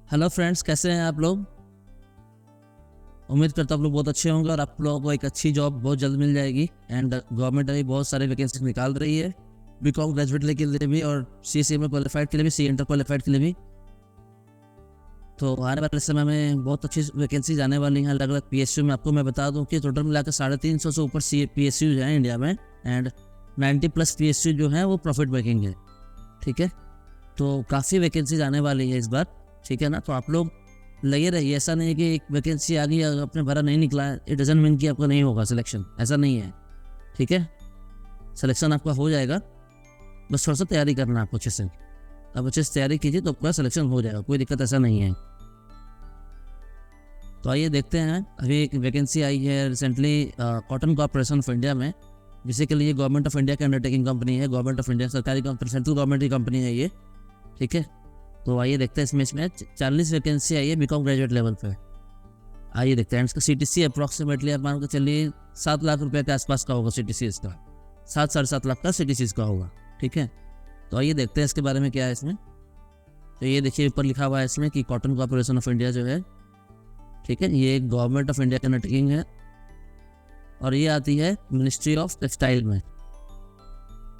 Hello friends, कैसे हैं आप लोग। उम्मीद करता हूँ आप लोग बहुत अच्छे होंगे और आप लोगों को एक अच्छी जॉब बहुत जल्द मिल जाएगी। एंड गवर्नमेंट अभी बहुत सारे वैकेंसी निकाल रही है, बीकॉम ग्रेजुएट के लिए भी और सी में क्वालिफाइड के लिए भी, सी इंटर क्वालिफाइड के लिए भी। तो आने वाले समय में बहुत अच्छी वैकेंसीज आने वाली हैं अलग अलग PSU में। आपको मैं बता दूं कि टोटल मिलाकर 350 से ऊपर PSU हैं इंडिया में, एंड 90+ PSU जो हैं वो प्रॉफिट मेकिंग है। ठीक है, तो काफ़ी वैकेंसीज आने वाली है इस बार। ठीक है ना, तो आप लोग लगे रहिए। ऐसा नहीं है कि एक वैकेंसी आ गई अगर अपने भरा नहीं निकला है, इट डजंट मीन कि आपका नहीं होगा सिलेक्शन, ऐसा नहीं है। ठीक है, सिलेक्शन आपका हो जाएगा, बस थोड़ा सा तैयारी करना आपको अच्छे से। अब अच्छे से तैयारी कीजिए तो आपका सिलेक्शन हो जाएगा, कोई दिक्कत ऐसा नहीं है। तो आइए देखते हैं, अभी एक वैकेंसी आई है recently cotton corporation of India में, जिसके के लिए गवर्नमेंट ऑफ इंडिया की अंडरटेकिंग कंपनी है। गवर्नमेंट ऑफ इंडिया सरकारी कंपनी, सेंट्रल गवर्नमेंट की कंपनी है ये। ठीक है, तो आइए देखते हैं इसमें 40 वैकेंसी आई है बीकॉम ग्रेजुएट लेवल पे। आइए देखते हैं। इसका CTC अप्रॉक्सीमेटली आप मान के चलिए 7 लाख रुपए के आसपास का होगा CTC इसका, 7-7.5 लाख का CTC इसका होगा। ठीक है, तो आइए देखते हैं इसके बारे में क्या है इसमें। तो ये देखिए ऊपर लिखा हुआ है इसमें कि कॉटन कॉर्पोरेशन ऑफ इंडिया जो है, ठीक है, ये गवर्नमेंट ऑफ इंडिया की अंडरटेकिंग है और ये आती है मिनिस्ट्री ऑफ टेक्सटाइल में।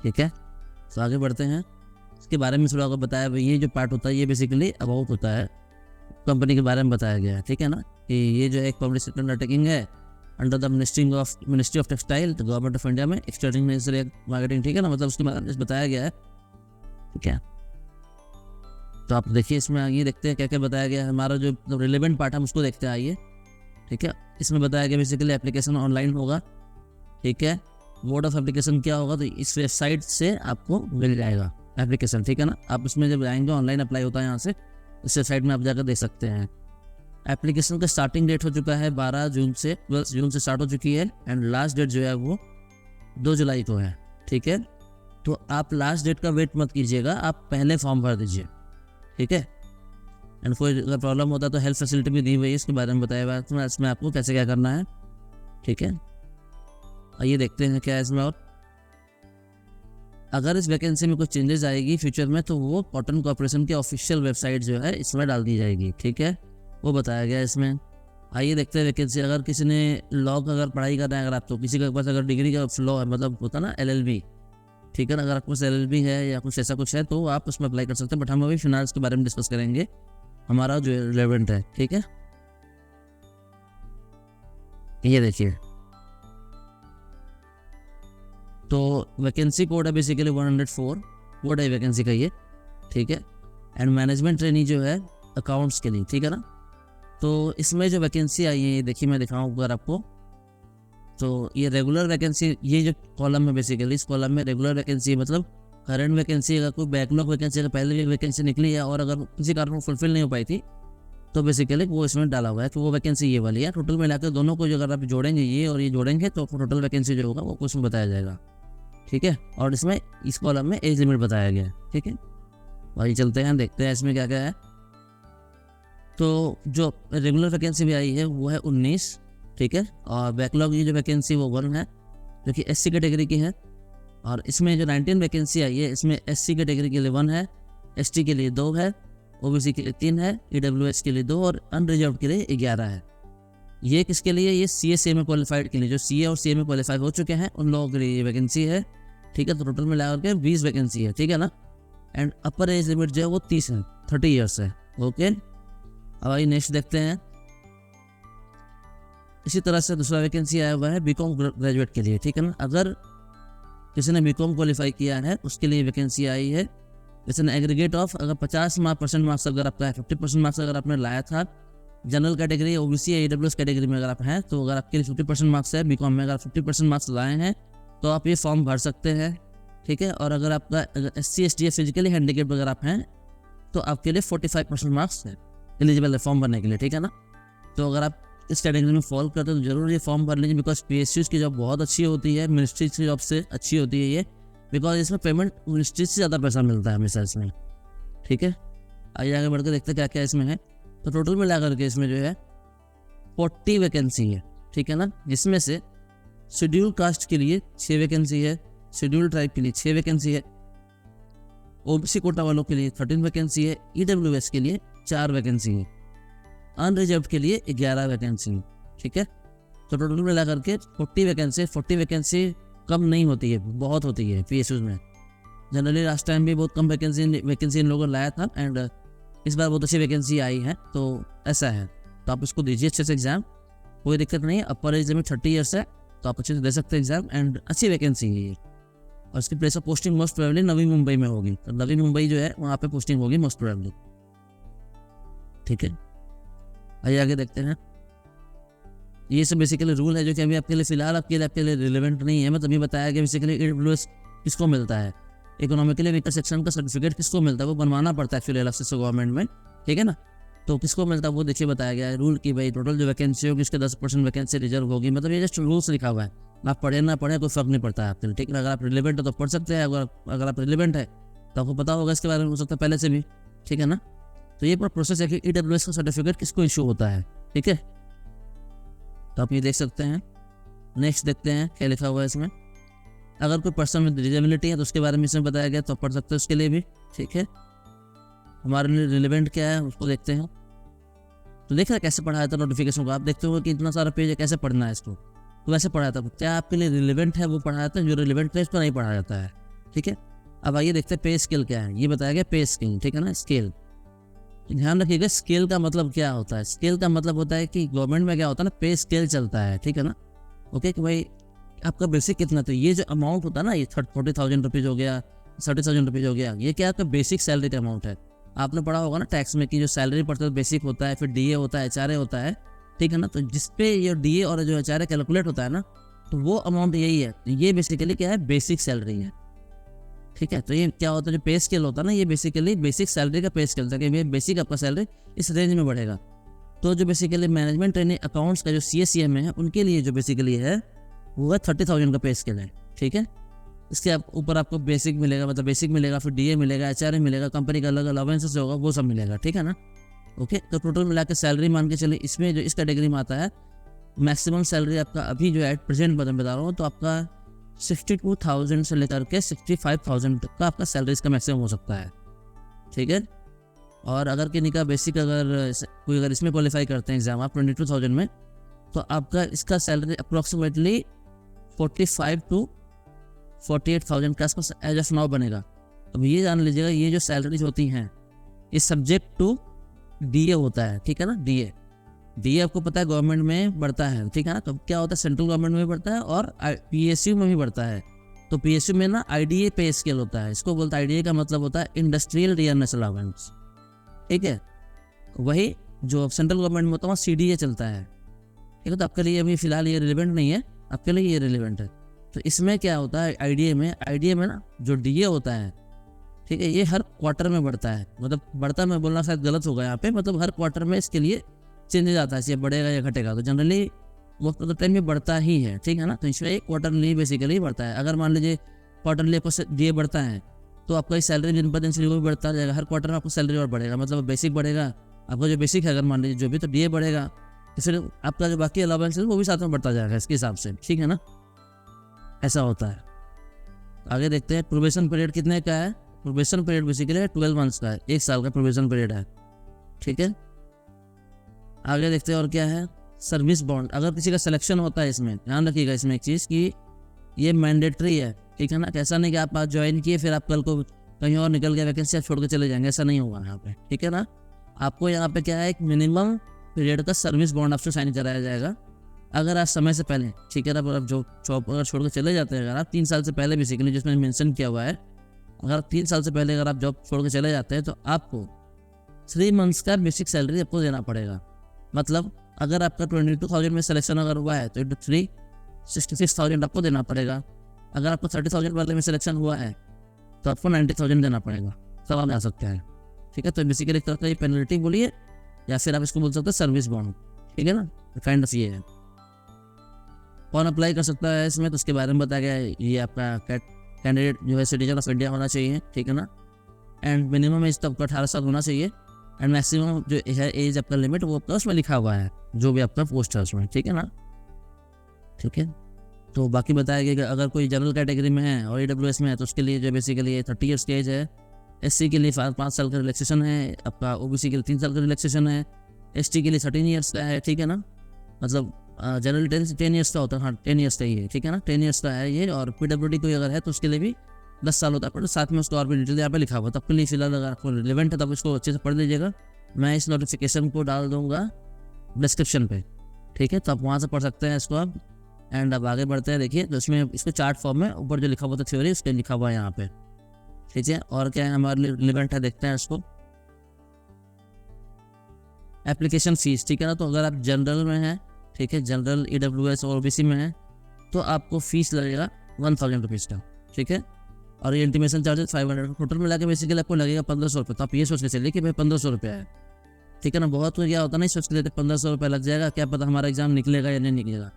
ठीक है, तो आगे बढ़ते हैं। इसके बारे में थोड़ा आपको बताया, ये जो पार्ट होता है ये बेसिकली अबाउट होता है, कंपनी के बारे में बताया गया है। ठीक है ना, कि ये जो एक पब्लिक सेक्टर अंडरटेकिंग है under the ministry of textile government of India में, एक्सटर्नल मार्केटिंग। ठीक है ना, मतलब उसके बारे में बताया गया है। ठीक है, तो आप देखिए इसमें आगे देखते हैं क्या क्या बताया गया है। हमारा जो रिलेवेंट पार्ट हम उसको देखते हैं, आइए। ठीक है, इसमें बताया गया बेसिकली एप्लीकेशन ऑनलाइन होगा। ठीक है, मोड ऑफ एप्लीकेशन क्या होगा, तो इस वेबसाइट से आपको मिल जाएगा एप्लीकेशन। ठीक है ना, आप इसमें जब जाएंगे ऑनलाइन अप्लाई होता है यहाँ से, इस वेबसाइट में आप जाकर देख सकते हैं। एप्लीकेशन का स्टार्टिंग डेट हो चुका है 12 जून से, 12 जून से स्टार्ट हो चुकी है, एंड लास्ट डेट जो है वो 2 जुलाई को है। ठीक है, तो आप लास्ट डेट का वेट मत कीजिएगा, आप पहले फॉर्म भर दीजिए। ठीक है, एंड कोई अगर प्रॉब्लम होता है तो हेल्प फैसिलिटी भी दी हुई है, इसके बारे में बताया हुआ है तो इसमें आपको कैसे क्या करना है। ठीक है, आइए देखते हैं क्या है इसमें। और अगर इस वैकेंसी में कुछ चेंजेस आएगी फ्यूचर में तो वो कॉटन कॉर्पोरेशन की ऑफिशियल वेबसाइट जो है इसमें डाल दी जाएगी। ठीक है, वो बताया गया है इसमें। आइए देखते हैं वैकेंसी। अगर किसी ने लॉ का अगर पढ़ाई करना है, अगर आप तो किसी के पास अगर डिग्री का लॉ है, मतलब होता ना LLB। ठीक है ना, अगर आपके पास LLB है या कुछ ऐसा कुछ है तो आप उसमें अप्लाई कर सकते हैं, बट हम अभी फिनांस के बारे में डिस्कस करेंगे, हमारा जो रिलेवेंट है। ठीक है, ये देखिए, तो वैकेंसी कोड है बेसिकली 104 कोड है वैकेंसी का ये। ठीक है, एंड मैनेजमेंट ट्रेनी जो है अकाउंट्स के लिए। ठीक है ना, तो इसमें जो वैकेंसी आई है, देखिए मैं दिखाऊँ अगर आपको, तो ये रेगुलर वैकेंसी, ये जो कॉलम है बेसिकली, इस कॉलम में रेगुलर वैकेंसी है, मतलब करंट वैकेंसी। अगर कोई बैकलॉग वैकेंसी अगर पहले भी वैकेंसी निकली है और अगर किसी कारण वो फुलफिल नहीं हो पाई थी तो बेसिकली वो इसमें डाला हुआ है कि वो वैकेंसी ये वाली है। टोटल मिलाकर दोनों को जो अगर आप जोड़ेंगे, ये और ये जोड़ेंगे, तो टोटल वैकेंसी जो होगा वो उसमें बताया जाएगा। ठीक है, और इसमें इस कॉलम में एज लिमिट बताया गया है। ठीक है, वही चलते हैं देखते हैं इसमें क्या क्या है। तो जो रेगुलर वैकेंसी भी आई है वो है 19। ठीक है, और बैकलॉग ये जो वैकेंसी वो 1 है, जो कि SC कैटेगरी की है। और इसमें जो 19 वैकेंसी आई है, इसमें SC कैटेगरी के लिए 1 है, ST के लिए 2 है, OBC के लिए 3 है, EWS के लिए 2 और अनरिजर्व के लिए 11 है। ये किसके लिए, ये CA में क्वालिफाइड के लिए, जो CA और CA में क्वालिफाई हो चुके हैं उन लोगों के लिए ये वैकेंसी है। ठीक है, तो टोटल मिला करके 20 वैकेंसी है। ठीक है ना, एंड अपर एज लिमिट जो है वो 30 है, 30 ईयर्स है। ओके, अब आइए नेक्स्ट देखते हैं। इसी तरह से दूसरा वैकेंसी आया हुआ है बीकॉम ग्रेजुएट के लिए। ठीक है ना, अगर किसी ने बीकॉम क्वालिफाई किया है उसके लिए वैकेंसी आई है। जैसे एग्रीगेट ऑफ अगर 50% मार्क्स अगर आपका है, 50% मार्क्स अगर आपने लाया था जनरल कैटेगरी, OBC या EWS कैटेगरी में अगर आप हैं, तो अगर आपके लिए 50% मार्क्स है बीकॉम में, अगर 50% मार्क्स लाए हैं तो आप ये फॉर्म भर सकते हैं। ठीक है, और अगर आपका SC ST या फिजिकली हैंडीकेप अगर आप हैं तो आपके लिए 45% मार्क्स है एलिजिबल है फॉर्म भरने के लिए। ठीक है ना, तो अगर आप इस कैटेगरी में फॉलो करते हैं तो जरूर ये फॉर्म भर लीजिए, बिकॉज PSUs की जॉब बहुत अच्छी होती है, मिनिस्ट्री की जॉब से अच्छी होती है ये, बिकॉज इसमें पेमेंट मिनिस्ट्री से ज़्यादा पैसा मिलता है हमेशा इसमें। ठीक है, आइए आगे बढ़कर देखते हैं क्या क्या इसमें है। तो टोटल मिला करके इसमें जो है 40 वैकेंसी है। ठीक है ना, जिसमें से शेड्यूल कास्ट के लिए 6 वैकेंसी है, शेड्यूल ट्राइब के लिए 6 वैकेंसी है, OBC कोटा वालों के लिए 13 वैकेंसी है, EWS के लिए 4 वैकेंसी है, अनरिजर्व के लिए 11 वैकेंसी है, ठीक है। तो टोटल मिला करके 40 वैकेंसी कम नहीं होती है, बहुत होती है PSUs में। जनरली लास्ट टाइम भी बहुत कम वैकेंसी इन लोगों ने लाया था, एंड इस बार बहुत अच्छी वैकेंसी आई है, तो ऐसा है। तो आप इसको दीजिए अच्छे से एग्जाम, कोई दिक्कत नहीं है। अपर एज लिमिट 30 ईयर्स है, तो आप अच्छे से दे सकते हैं एग्जाम, एंड अच्छी वैकेंसी है ये। और इसकी place of posting most probably Navi Mumbai में होगी, तो नवी मुंबई जो है वहाँ पे पोस्टिंग होगी मोस्ट प्रोबेबली, ठीक है। आइए आगे देखते हैं। ये सब बेसिकली रूल है जो कि अभी आपके लिए फिलहाल आपके लिए रिलेवेंट नहीं है। मैं तभी बताया कि बेसिकली EWS किसको मिलता है, इकोनॉमिकली वीकर सेक्शन का सर्टिफिकेट किसको मिलता है, वो बनवाना पड़ता है एक्चुअली अलग से गवर्नमेंट में, ठीक है ना। तो किसको मिलता है वो देखिए बताया गया है रूल की भाई टोटल जो वैकेंसी होगी उसके 10% वैकेंसी रिजर्व होगी। मतलब ये जस्ट रूल्स लिखा हुआ है, आप पढ़े ना पढ़े कोई फर्क नहीं पड़ता है आपके लिए, ठीक है। अगर आप रिलेवेंट है तो पढ़ सकते हैं, अगर आप रिलेवेंट है तो आपको पता होगा इसके बारे में, हो सकता है पहले से भी, ठीक है ना। तो ये पूरा प्रोसेस है कि EWS का सर्टिफिकेट किसको इशू होता है, ठीक है। तो आप ये देख सकते हैं। नेक्स्ट देखते हैं क्या लिखा हुआ है इसमें। अगर कोई पर्सन में डिजेबिलिटी है तो उसके बारे में इसमें बताया गया, तो पढ़ सकते हैं उसके लिए भी, ठीक है। हमारे लिए रिलेवेंट क्या है उसको देखते हैं। तो देख रहे कैसे पढ़ाया था नोटिफिकेशन को, आप देखते हो कि इतना सारा पेज है, कैसे पढ़ना है इसको, तो वैसे पढ़ाया था। क्या आपके लिए रिलेवेंट है वो पढ़ाया था, जो रिलेवेंट है इसको नहीं पढ़ाया जाता है, ठीक है। अब आइए देखते हैं पे स्केल क्या है। ये बताया गया पे स्केल, ठीक है ना। स्केल ध्यान रखिएगा, स्केल का मतलब क्या होता है। स्केल का मतलब होता है कि गवर्नमेंट में क्या होता है ना, पे स्केल चलता है, ठीक है ना। ओके कि भाई आपका बेसिक कितना, तो ये जो अमाउंट होता है ना, ये 40,000 रुपीज़ हो गया, 30,000 रुपीज़ हो गया, ये क्या आपका बेसिक सैलरी का अमाउंट है। आपने पढ़ा होगा ना टैक्स में कि जो सैलरी पड़ता है बेसिक होता है, फिर DA होता है, HRA होता है, ठीक है ना। तो जिसपे ये DA और जो HRA कैलकुलेट होता है ना, तो वो अमाउंट यही है। ये बेसिकली क्या है, बेसिक सैलरी है, ठीक है। तो ये क्या होता है, जो पे स्केल होता है ना, ये बेसिकली बेसिक सैलरी का पे स्केल था कि बेसिक आपका सैलरी इस रेंज में बढ़ेगा। तो जो बेसिकली मैनेजमेंट ट्रेनिंग अकाउंट्स का जो CA-CMA है उनके लिए जो बेसिकली है वो है 30,000 का पे स्केल है, ठीक है। इसके ऊपर आपको बेसिक मिलेगा, मतलब बेसिक मिलेगा, फिर DA मिलेगा, HRA मिलेगा, कंपनी का अलग अलाउंसेस होगा, वो सब मिलेगा, ठीक है ना। ओके, तो टोटल मिला के सैलरी मान के चलिए, इसमें जो इस कैटेगरी में आता है मैक्सिमम सैलरी आपका अभी जो है एट प्रेजेंट बता रहा हूँ, तो आपका 62,000 से लेकर के 65,000 तक का आपका सैलरी इसका मैक्सिमम हो सकता है, ठीक है। और अगर किन्हीं का बेसिक अगर इसमें क्वालिफाई करते हैं एग्जाम आप 22,000 में, तो आपका इसका सैलरी अप्रोक्सीमेटली 45 to 48,000 के आसपास एज ऑफ नाउ बनेगा। अब ये जान लीजिएगा, ये जो सैलरीज होती हैं ये सब्जेक्ट टू DA होता है, ठीक है ना। DA आपको पता है गवर्नमेंट में बढ़ता है, ठीक है ना। तो क्या होता है, सेंट्रल गवर्नमेंट में भी बढ़ता है और PSU में भी बढ़ता है। तो PSU में ना IDA पे स्केल होता है, इसको बोलता है, IDA का मतलब होता है इंडस्ट्रियल डियरनेस अलाउंस, ठीक है। वही जो सेंट्रल गवर्नमेंट में होता है वहाँ CDA चलता है, ठीक है। तो आपके लिए अभी फिलहाल ये रिलेवेंट नहीं है, आपके लिए ये रिलेवेंट है। तो इसमें क्या होता है, IDA में ना जो DA होता है, ठीक है, ये हर क्वार्टर में बढ़ता है। मतलब बढ़ता मैं बोलना शायद गलत होगा यहाँ पे, मतलब हर क्वार्टर में इसके लिए चेंजेस आता है, ये बढ़ेगा या घटेगा। तो जनरली वो तो टाइम में बढ़ता ही है, ठीक है ना। तो इसमें क्वार्टरली बेसिकली बढ़ता है। अगर मान लीजिए क्वार्टरली आपको DA बढ़ता है तो आपका सैलरी दिन पर दिन से भी बढ़ता जाएगा, हर क्वार्टर में आपको सैलरी और बढ़ेगा। मतलब बेसिक बढ़ेगा, आपका जो बेसिक है अगर मान लीजिए जो भी, तो DA बढ़ेगा, तो फिर आपका जो बाकी अलाउंस है वो भी साथ में बढ़ता जाएगा इसके हिसाब से, ठीक है ना। ऐसा होता है। आगे देखते हैं प्रोबेशन पीरियड कितने का है। प्रोबेशन पीरियड बेसिकली 12 मंथ्स का है, 1 साल का प्रोबेशन पीरियड है, ठीक है। आगे देखते हैं और क्या है, सर्विस बॉन्ड। अगर किसी का सिलेक्शन होता है, इसमें ध्यान रखिएगा इसमें एक चीज़ कि ये मैंडेटरी है, ठीक है ना। ऐसा नहीं कि आप आज ज्वाइन किए फिर आप कल को कहीं और निकल गया वैकेंसी आप छोड़ के चले जाएंगे, ऐसा नहीं होगा यहाँ पे, ठीक है ना। आपको यहाँ पे क्या है, एक मिनिमम पीरियड का सर्विस बॉन्ड आपसे साइन कराया जाएगा। अगर आप समय से पहले, ठीक है ना, आप जो जॉब अगर छोड़ के चले जाते हैं, अगर आप 3 साल से पहले बेसिकली जिसमें मेंशन किया हुआ है, अगर 3 साल से पहले अगर आप जॉब छोड़ के चले जाते हैं तो आपको 3 मंथ्स का बेसिक सैलरी आपको देना पड़ेगा। मतलब अगर आपका 22,000 में सिलेक्शन अगर हुआ है तो 66,000 आपको देना पड़ेगा। अगर आपको 30,000 वाले में सिलेक्शन हुआ है तो आपको 90,000 देना पड़ेगा, सब आप आ सकते हैं, ठीक है। तो बेसिकली एक तरह का ये पेनल्टी बोलिए या फिर आप इसको बोल सकते हैं सर्विस बॉन्ड, ठीक है ना। काइंड ऑफ ये है। कौन अप्लाई कर सकता है इसमें, तो उसके बारे में बताया गया है। ये आपका कैंडिडेट जो है सिटीजन ऑफ इंडिया होना चाहिए, ठीक है ना। एंड मिनिमम एज तो आपका 18 साल होना चाहिए, एंड मैक्सिमम जो है एज आपका लिमिट वो आपका उसमें लिखा हुआ है, जो भी आपका पोस्ट है उसमें, ठीक है ना, ठीक है। तो बाकी बताया गया कि अगर कोई जनरल कैटेगरी में है और EWS में है तो उसके लिए जो बेसिकली 30 ईयर्स की एज है, SC के लिए 5 साल का रिलैक्सेशन है, आपका OBC के लिए 3 साल का रिलैक्सेशन है, ST के लिए 13 ईयर्स का है, ठीक है ना। मतलब जनरल 10 ईयर्स का होता है, हाँ 10 ईयर्स का ही है, ठीक है ना, 10 ईयर्स का है ये। और PWD कोई अगर है तो उसके लिए भी 10 साल होता है, पर साथ में उसको और भी डिटेल यहाँ पे लिखा हुआ है। तब के लिए फिलहाल अगर आपको रिलेवेंट है तब इसको अच्छे से पढ़ लीजिएगा। मैं इस नोटिफिकेशन को डाल दूंगा डिस्क्रिप्शन पे, ठीक है, तो आप वहाँ से पढ़ सकते हैं इसको आप। एंड अब आगे बढ़ते हैं, देखिए तो इसमें इसको चार्ट फॉर्म में ऊपर जो लिखा हुआ था थ्योरी, उसके लिखा हुआ है यहाँ पे, ठीक है। और क्या है हमारे लिए रिलेवेंट है, देखते हैं इसको। एप्लीकेशन फीस, ठीक है ना, तो अगर आप जनरल में हैं, ठीक है, जनरल EWS और OBC में है तो आपको फीस लगेगा 1000 रुपीज़ का, ठीक है। और ये इंटीमेशन चार्जेस 500, टोटल मिला के बेसिकली आपको लगेगा 1500 रुपये। तो आप ये सोच के चलिए कि भाई 1500 रुपये है, ठीक है ना। बहुत तो क्या होता है, नहीं सोच के लेते 1500 रुपये लग जाएगा, क्या पता हमारा एग्जाम निकलेगा या नहीं निकलेगा।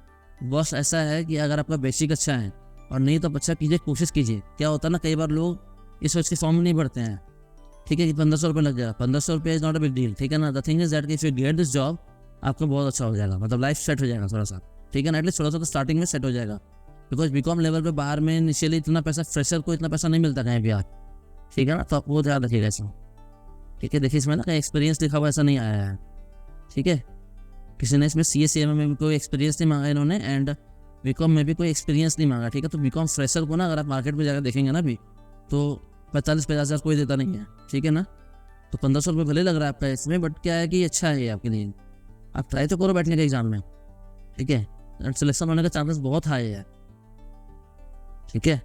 बस ऐसा है कि अगर आपका बेसिक अच्छा है और नहीं तो आप अच्छा कीजिए, कोशिश कीजिए। क्या होता है ना, कई बार लोग इस सोच के फॉर्म नहीं भरते हैं, ठीक है, कि 1500 रुपये लग जाएगा। 1500 रुपये is not a big deal, ठीक है ना। The thing is that if you get this job आपको बहुत अच्छा हो जाएगा, मतलब लाइफ सेट हो जाएगा थोड़ा सा, ठीक है ना, एटलीस्ट थोड़ा सा तो स्टार्टिंग में सेट हो जाएगा। बिकॉज BCom लेवल पे बाहर में इनिशियली इतना पैसा, फ्रेशर को इतना पैसा नहीं मिलता कहीं भी आज, ठीक है ना। तो आप वो ध्यान रखिएगा इसमें, ठीक है। देखिए इसमें ना कहीं एक्सपीरियंस लिखा हुआ ऐसा नहीं आया है, ठीक है। किसी ने इसमें CA में भी कोई एक्सपीरियंस नहीं मांगा इन्होंने, एंड BCom में भी कोई एक्सपीरियंस नहीं मांगा, ठीक है। तो BCom फ्रेशर को ना अगर आप मार्केट में जाकर देखेंगे ना भी तो 45-50 हज़ार कोई देता नहीं है, ठीक है ना। तो 1500 रुपये भले लग रहा है आपका इसमें, बट क्या है कि अच्छा है आपके लिए। आप ट्राई तो करो बैठने के एग्जाम में, ठीक है, सिलेक्शन होने का चांसेस बहुत हाई है, ठीक है।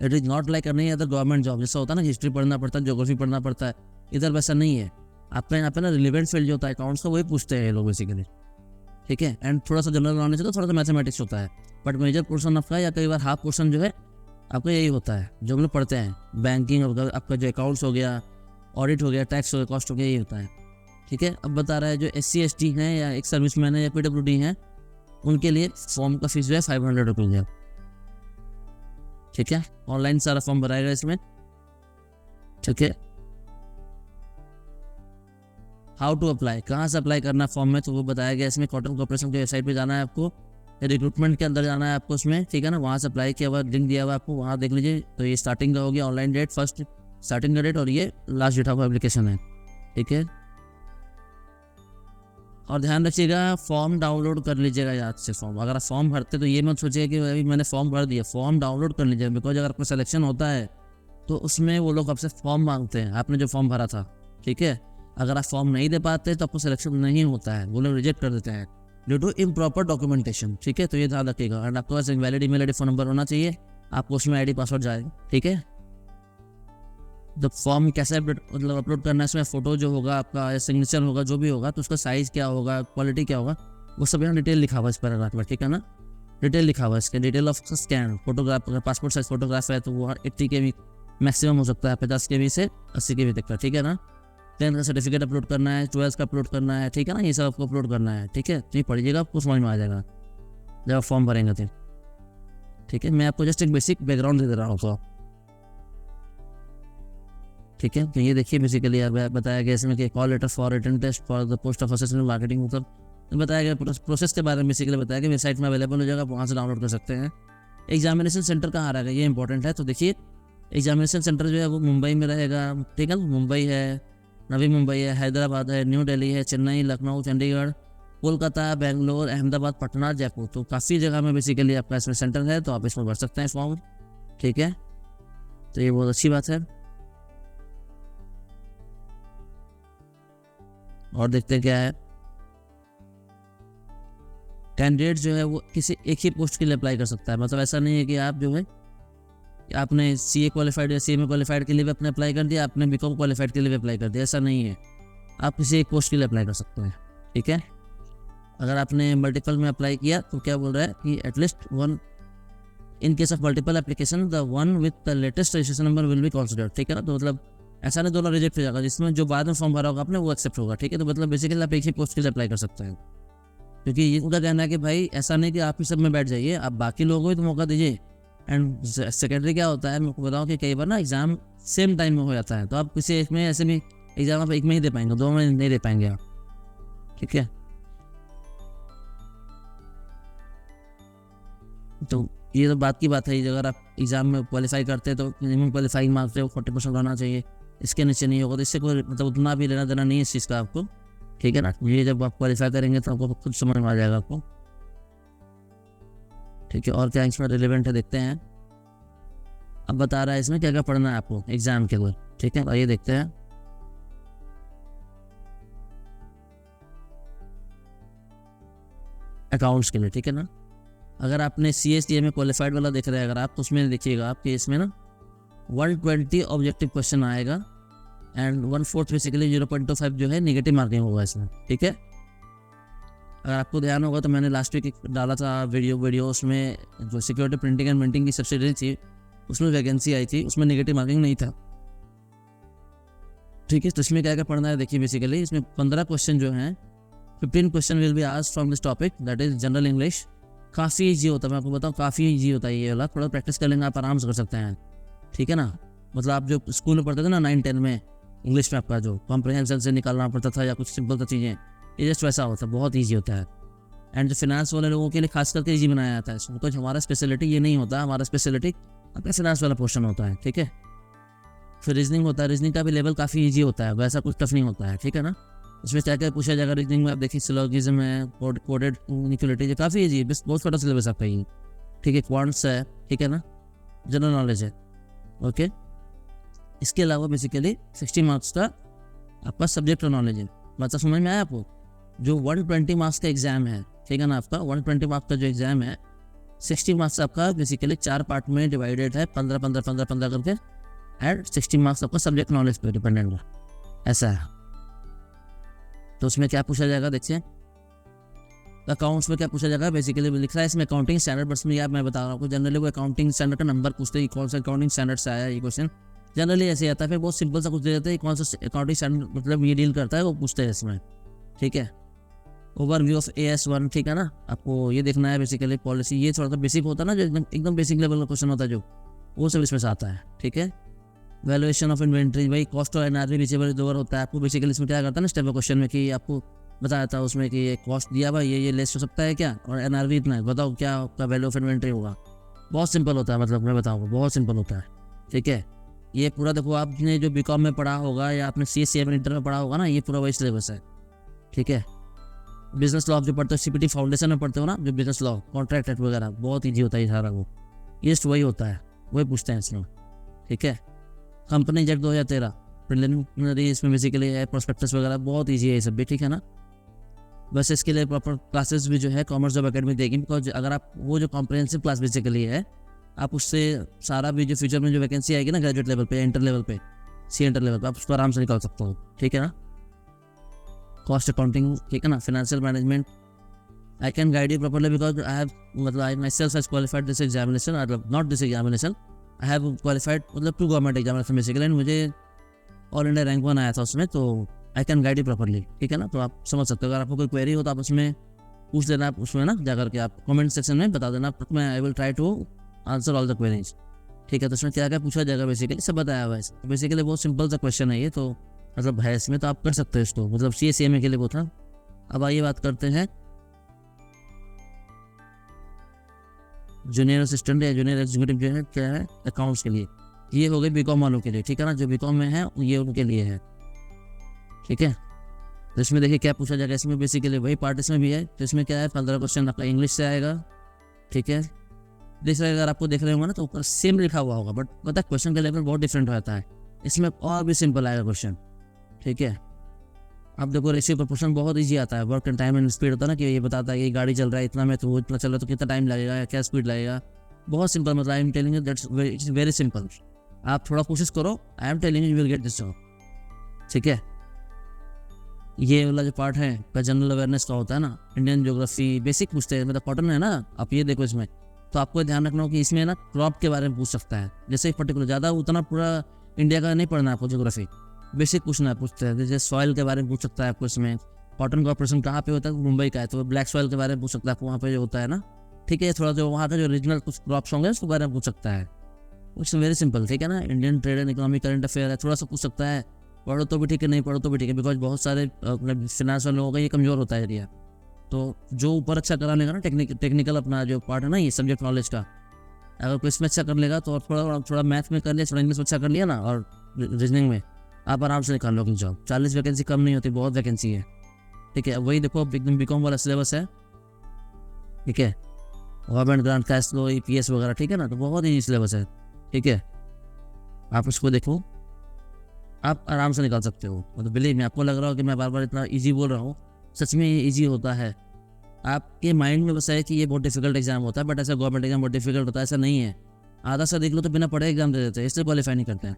इट इज़ नॉट लाइक नहीं अदर गवर्नमेंट जॉब, जैसा होता है ना हिस्ट्री पढ़ना पड़ता है, ज्योग्राफी पढ़ना पड़ता है, इधर वैसा नहीं है। आपका यहाँ पे ना रिलेवेंट फील्ड जो होता है अकाउंट्स का, वही पूछते हैं ये लोग बेसिकली, ठीक है। एंड थोड़ा सा जनरल नॉलेज होता है, थोड़ा सा मैथमेटिक्स होता है, बट मेजर पोर्शन आपका या कई बार हाफ पोर्शन जो है आपका यही होता है जो हम लोग पढ़ते हैं। बैंकिंग आपका जो अकाउंट्स हो गया, ऑडिट हो गया, टैक्स हो गया, कॉस्ट हो गया, यही होता है, ठीक है। अब बता रहा है जो SC ST हैं या एक सर्विसमैन है या PWD हैं, उनके लिए फॉर्म का फीस जो है 500 रुपीज़ है, ठीक है। ऑनलाइन सारा फॉर्म भराएगा इसमें, ठीक है। हाउ टू अप्लाई, कहाँ से अप्लाई करना फॉर्म में, तो वो बताया गया इसमें। कॉटन कॉर्पोरेशन की वेबसाइट पे जाना है आपको, रिक्रूटमेंट के अंदर जाना है आपको उसमें, ठीक है ना। वहाँ से अप्लाई किया हुआ लिंक दिया हुआ आपको, वहाँ देख लीजिए। तो ये स्टार्टिंग का हो गया ऑनलाइन डेट, फर्स्ट स्टार्टिंग का डेट, और ये लास्ट डेट ऑफ एप्लीकेशन है, ठीक है। और ध्यान रखिएगा फॉर्म डाउनलोड कर लीजिएगा याद से फॉर्म। अगर आप फॉर्म भरते तो ये मत सोचिए कि अभी मैंने फॉर्म भर दिया, फॉर्म डाउनलोड कर लीजिएगा। बिकॉज अगर आपका सिलेक्शन होता है तो उसमें वो लोग आपसे फॉर्म मांगते हैं, आपने जो फॉर्म भरा था, ठीक है। अगर आप फॉर्म नहीं दे पाते तो आपको सिलेक्शन नहीं होता है, वो लोग रिजेक्ट कर देते हैं ड्यू टू इम्प्रॉपर डॉक्यूमेंटेशन, ठीक है। तो ये ध्यान रखिएगा। एंड आपके पास एक valid email ID phone number होना चाहिए, आपको उसमें ID पासवर्ड जाएगा, ठीक है। जब फॉर्म कैसे मतलब अपलोड करना है, इसमें फ़ोटो जो होगा आपका, सिग्नेचर होगा, जो भी होगा, तो उसका साइज़ क्या होगा, क्वालिटी क्या होगा, वो सब यहाँ डिटेल लिखा हुआ है इस पैराग्राफ में, ठीक है ना। डिटेल लिखा हुआ है इसके, डिटेल ऑफ स्कैन फोटोग्राफ। अगर पासपोर्ट साइज फोटोग्राफ है तो वो 80 KB मैक्सिमम हो सकता है, 50 KB से 80 KB तक का, ठीक है ना। 10th का सर्टिफिकेट अपलोड करना है, 12th का अपलोड करना है, ठीक है ना। ये सब आपको अपलोड करना है, ठीक है। तो ये पढ़िएगा, आपको समझ में आ जाएगा जब आप फॉर्म भरेंगे तो, ठीक है। मैं आपको जस्ट एक बेसिक बैकग्राउंड दे दे रहा हूँ तो, ठीक है। तो ये देखिए बेसिकली बताया गया इसमें कि call letter for written test for the post of assistant marketing, मतलब बताया गया प्रोसेस के बारे में बेसिकली बताया गया। वेबसाइट में अवेलेबल हो जाएगा, आप वहाँ से डाउनलोड कर सकते हैं। एग्जामिनेशन सेंटर कहाँ रहेगा ये इंपॉर्टेंट है। तो देखिए एग्जामिनेशन सेंटर जो है वो मुंबई में रहेगा, ठीक है। मुंबई है, नवी मुंबई है, हैदराबाद है, न्यू दिल्ली है, चेन्नई, लखनऊ, चंडीगढ़, कोलकाता, बेंगलोर, अहमदाबाद, पटना, जयपुर। तो काफ़ी जगह में बेसिकली आपका इसमें सेंटर है, तो आप इसमें भर सकते हैं फॉर्म, ठीक है। तो ये बहुत अच्छी बात है। और देखते हैं क्या है। कैंडिडेट जो है वो किसी एक ही पोस्ट के लिए अप्लाई कर सकता है, मतलब ऐसा नहीं है कि आप जो है आपने CA क्वालिफाइड या CMA क्वालिफाइड के लिए भी अपने अप्लाई कर दिया, आपने BCom क्वालिफाइड के लिए भी अप्लाई कर दिया, ऐसा नहीं है। आप किसी एक पोस्ट के लिए अप्लाई कर सकते हैं, ठीक है। अगर आपने मल्टीपल में अप्लाई किया तो क्या बोल रहा है कि at least one in case of multiple application the one with the latest registration number will be considered, ठीक है ना। तो मतलब ऐसा नहीं दोनों रिजेक्ट हो जाएगा, जिसमें जो बाद में फॉर्म भरा होगा आपने वो एक्सेप्ट होगा, ठीक है। तो मतलब बेसिकली आप एक ही पोस्ट के लिए अप्लाई कर सकते हैं, क्योंकि ये उनका कहना है कि भाई ऐसा नहीं कि आप ही सब में बैठ जाइए, आप बाकी लोगों को भी तो मौका दीजिए। एंड सेकेंडरी क्या होता है, मैं आपको बताऊँ कि कई बार ना एग्जाम सेम टाइम में हो जाता है, तो आप किसी एक में ऐसे भी एग्जाम आप एक में ही दे पाएंगे, 2 में नहीं दे पाएंगे आप, ठीक है। तो ये तो बात की बात है, अगर आप एग्जाम में क्वालिफाई करते हैं तो मिनिमम क्वालिफाइंग मार्क्स जो 40% होना चाहिए, इसके नीचे नहीं होगा तो इससे कोई मतलब उतना भी लेना देना नहीं है इस चीज़ का आपको, ठीक है ना। ये जब आप क्वालिफाई करेंगे तो आपको खुद समझ में आ जाएगा आपको, ठीक है। और क्या इसमें रिलेवेंट है देखते हैं। अब बता रहा है इसमें क्या क्या पढ़ना है आपको एग्जाम के लिए, ठीक है। आइए देखते हैं। अकाउंट्स के लिए, ठीक है ना। अगर आपने CSTA में क्वालिफाइड वाला देख रहे हैं अगर आप, तो उसमें देखिएगा आपके इसमें ना 120 ऑब्जेक्टिव क्वेश्चन आएगा एंड 1/4 बेसिकली 0.25 जो है नेगेटिव मार्किंग होगा इसमें, ठीक है। अगर आपको ध्यान होगा तो मैंने लास्ट वीक डाला था वीडियो उसमें जो सिक्योरिटी प्रिंटिंग एंड मिंटिंग की सब्सिडी थी उसमें वैकेंसी आई थी, उसमें नेगेटिव मार्किंग नहीं था, ठीक है। तो इसमें क्या क्या पढ़ना है देखिए। बेसिकली इसमें 15 क्वेश्चन जो हैं, 15 question will be asked from this topic, that is general English. काफ़ी ईजी होता है, मैं आपको बताऊँ काफ़ी ईजी होता है ये वाला, थोड़ा प्रैक्टिस कर लेंगे आप आराम से कर सकते हैं, ठीक है ना। मतलब आप जो स्कूल में पढ़ते थे ना 9-10 में इंग्लिश में आपका जो कॉम्प्रहेंशन से निकालना पड़ता था या कुछ सिंपल सा चीज़ें, ये जस्ट वैसा होता है, बहुत ईजी होता है। एंड जो फिनांस वाले लोगों के लिए खास करके ईजी बनाया जाता है इसमें, तो हमारा स्पेशलिटी ये नहीं होता, हमारा स्पेशलिटी आपका फिनांस वाला पोर्शन होता है, ठीक है। फिर रीजनिंग होता है, रीजनिंग का भी लेवल काफ़ी ईजी होता है, वैसा कुछ टफ नहीं होता है, ठीक है ना। इसमें क्या क्या पूछा जाएगा रीजनिंग में आप देखिए, सिलोगिज्म है, कोडेड इनइक्वालिटी, काफ़ी ईजी है, बस बहुत छोटा सिलेबस आपका ये, ठीक है। क्वांट्स है, ठीक है ना, जनरल नॉलेज है, ओके। इसके अलावा बेसिकली 60 मार्क्स का आपका सब्जेक्ट नॉलेज है, मतलब समझ में आया आपको। जो 120 मार्क्स का एग्जाम है, ठीक है ना, आपका 120 मार्क्स का जो एग्जाम है 60 मार्क्स आपका बेसिकली 4 पार्ट में डिवाइडेड है, 15 करके, एंड 60 मार्क्स आपका सब्जेक्ट नॉलेज पे डिपेंडेंट है, ऐसा है। तो उसमें क्या पूछा जाएगा देखिए, अकाउंट्स में क्या पूछा जाएगा बेसिकली लिख रहा है इसमें अकाउंटिंग स्टैंडर्ड, बस में यार मैं बता रहा हूँ आपको, जनरली वो अकाउंटिंग स्टैंडर्ड का नंबर पूछते हैं, कौन सा अकाउंटिंग स्टैंडर्ड से आया ये क्वेश्चन, जनरली ऐसे आता है। फिर बहुत सिंपल सा कुछ दे देते हैं, कौन सा अकाउंटिंग स्टैंडर्ड मतलब ये डील करता है वो पूछते हैं इसमें, ठीक है। ओवरव्यू ऑफ AS1, ठीक है ना, आपको ये देखना है बेसिकली पॉलिसी, ये थोड़ा सा बेसिक होता है ना, जो एकदम बेसिक लेवल का क्वेश्चन होता है जो, वो सब इसमें से आता है, ठीक है। वैल्यूएशन ऑफ इन्वेंट्री, भाई कॉस्ट और NRV रिसीवेबल रिकवर होता है आपको, बेसिकली इसमें क्या करता है ना स्टेप क्वेश्चन में कि आपको बताया था उसमें कि ये कॉस्ट दिया भाई ये लेस हो सकता है क्या, और NRV इतना है, बताओ क्या आपका वैल्यू ऑफ इन्वेंट्री होगा। बहुत सिंपल होता है, मतलब मैं बताऊँगा बहुत सिंपल होता है, ठीक है। ये पूरा देखो आपने जो BCom में पढ़ा होगा या आपने CSCA में इंटर में पढ़ा होगा ना, ये पूरा वही सिलेबस है, ठीक है। बिजनेस लॉ जो पढ़ते हो CPT फाउंडेशन में पढ़ते हो ना, जो बिजनेस लॉ कॉन्ट्रैक्ट एक्ट वगैरह, बहुत ईजी होता है ये सारा, वो ये वही होता है, वही पूछते हैं इसमें, ठीक है। कंपनी एक्ट 2013 प्रिलिमिनरी, इसमें बेसिकली है प्रोस्पेक्टस वगैरह, बहुत ईजी है ये सब भी, ठीक है ना। बस इसके लिए प्रॉपर क्लासेस भी जो है कॉमर्स जॉब अकेडमी देगी, बिकॉज अगर आप वो जो कॉम्प्रहेंसिव क्लास बेसिकली है, आप उससे सारा भी जो फ्यूचर में जो वैकेंसी आएगी ना ग्रेजुएट लेवल पे, इंटर लेवल पे, इंटर लेवल पे, आप उसको आराम से निकाल सकते हो, ठीक है ना। कॉस्ट अकाउंटिंग, ठीक है ना, financial management, I can guide you properly because I have, मतलब I myself has qualified this examination, मतलब not this examination, I have qualified मतलब 2 गवर्नमेंट एग्जामिनेशन बेसिकली, एंड मुझे ऑल इंडिया रैंक 1 आया था उसमें, तो I can guide you properly, ठीक है ना। तो आप समझ सकते हो, अगर आपको कोई क्वेरी हो तो आप उसमें पूछ लेना, आप उसमें ना जाकर के आप कमेंट सेक्शन में बता देना, मैं I will try to answer all the queries, ठीक है। तो उसमें क्या क्या पूछा जाएगा बेसिकली सब बताया हुआ है, बेसिकली बहुत सिंपल सा क्वेश्चन है ये, तो मतलब है इसमें, तो आप कर सकते हो इसको, मतलब CSCA के लिए वो था। अब आइए बात करते हैं जूनियर असिस्टेंट या जूनियर एग्जीक्यूटिव जो है क्या है अकाउंट्स के लिए, ये हो गई BCom वालों के लिए, ठीक है ना, जो BCom में है ये उनके लिए है, ठीक है। तो इसमें देखिए क्या पूछा जाएगा, इसमें बेसिकली वही पार्ट इसमें भी है, तो इसमें क्या है 15 क्वेश्चन आपका इंग्लिश से आएगा, ठीक है। देख रहे अगर आपको देख रहे होंगे ना तो ऊपर सेम लिखा हुआ होगा, बट पता है क्वेश्चन का लेवल बहुत डिफरेंट रहता है, इसमें और भी सिंपल आएगा क्वेश्चन, ठीक है। अब देखो रेशियो प्रोपोर्शन बहुत ईजी आता है, work and time and speed होता है ना, कि ये बताता है कि गाड़ी चल रहा है इतना में, तो इतना चल रहा है तो कितना टाइम लगेगा, क्या स्पीड लगेगा, बहुत सिंपल, मतलब I am telling you that's very simple. आप थोड़ा कोशिश करो, I am telling you will get this job, ठीक है। ये वाला जो पार्ट है का जनरल अवेयरनेस का होता है ना, इंडियन ज्योग्राफी बेसिक पूछते हैं, मतलब कॉटन है ना, आप ये देखो इसमें, तो आपको ध्यान रखना हो कि इसमें ना क्रॉप के बारे में पूछ सकता है, जैसे पर्टिकुलर ज़्यादा उतना पूरा इंडिया का नहीं पढ़ना आपको, ज्योग्राफी बेसिक पूछना है, पूछते हैं, जैसे सॉइल के बारे में पूछ सकता है आपको इसमें, कॉटन का ऑपरेशन कहाँ पे होता है, मुंबई का है, तो ब्लैक सॉइल के बारे में पूछ सकता है आपको, वहाँ पे जो होता है ना, ठीक है। थोड़ा जो वहाँ का जो रीजनल कुछ क्रॉप्स होंगे उसके बारे में पूछ सकता है, कुछ वेरी सिंपल, ठीक है ना। Indian trade and economic current affair है, थोड़ा सा पूछ सकता है, पढ़ो तो भी ठीक है, नहीं पढ़ो तो भी ठीक है, बिकॉज बहुत सारे फिनांस वाले लोगों का ये कमज़ोर होता है एरिया, तो जो ऊपर अच्छा करा लेगा ना टेक्निकल अपना जो पार्ट है ना ये सब्जेक्ट नॉलेज का, अगर क्विज में अच्छा कर लेगा तो थोड़ा थोड़ा मैथ में कर लिया, थोड़ा इंग्लिश में अच्छा कर लिया ना, और रीजनिंग में आप आराम से निकाल लोगे जॉब। 40 वैकेंसी कम नहीं होती, बहुत वैकेंसी है। ठीक है, वही देखो बीकॉम वाला सिलेबस है। ठीक है, government grant cash flow, EPS वगैरह, ठीक है ना, तो बहुत ही सिलेबस है। ठीक है, आप उसको देखो, आप आराम से निकाल सकते हो। मतलब बिलीव में, आपको लग रहा हो कि मैं बार बार इतना ईजी बोल रहा हूँ, सच में ये ईजी होता है। आपके माइंड में बस है कि ये बहुत डिफिकल्ट एग्जाम होता है, बट ऐसा गवर्नमेंट एग्जाम बहुत डिफिकल्ट होता है, ऐसा नहीं है। आधा सा देख लो तो बिना पढ़े एग्जाम दे देते हैं, इससे क्वालिफाई नहीं करते हैं।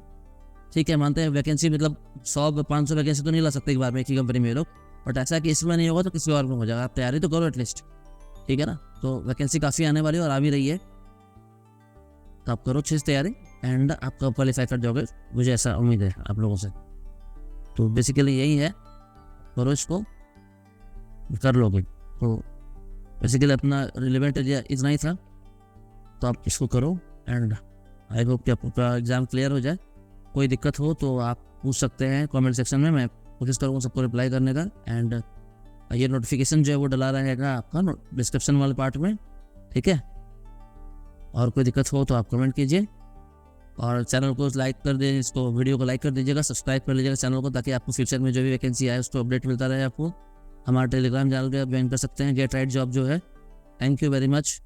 ठीक है, मानते हैं वैकेंसी मतलब 100-500 वैकेंसी तो नहीं ला सकते एक बार में एक ही कंपनी में लोग, बट ऐसा कि इसमें नहीं होगा तो किसी और में हो जाएगा। आप तैयारी तो करो एटलीस्ट। ठीक है ना, तो वैकेंसी काफ़ी आने वाली है और आ भी रही है, तो आप करो अच्छे से तैयारी एंड आप क्वालिफाई कर जाओगे, मुझे ऐसा उम्मीद है आप लोगों से। तो बेसिकली यही है, करो इसको, कर लोगे। तो बेसिकली अपना रिलेवेंट एरिया इतना ही था, तो आप इसको करो एंड आई होप कि आपका एग्ज़ाम क्लियर हो जाए। कोई दिक्कत हो तो आप पूछ सकते हैं कमेंट सेक्शन में, मैं कोशिश करूँगा सबको रिप्लाई करने का। एंड ये नोटिफिकेशन जो है वो डला रहेगा आपका डिस्क्रिप्शन वाले पार्ट में। ठीक है, और कोई दिक्कत हो तो आप कमेंट कीजिए और चैनल को लाइक कर दें, इसको वीडियो को लाइक कर दीजिएगा, सब्सक्राइब कर लीजिएगा चैनल को, ताकि आपको फ्यूचर में जो भी वैकेंसी आए उसको अपडेट मिलता रहे आपको। हमारे टेलीग्राम चैनल पे आप ज्वाइन कर सकते हैं, गेट राइट जॉब जो है। Thank you very much.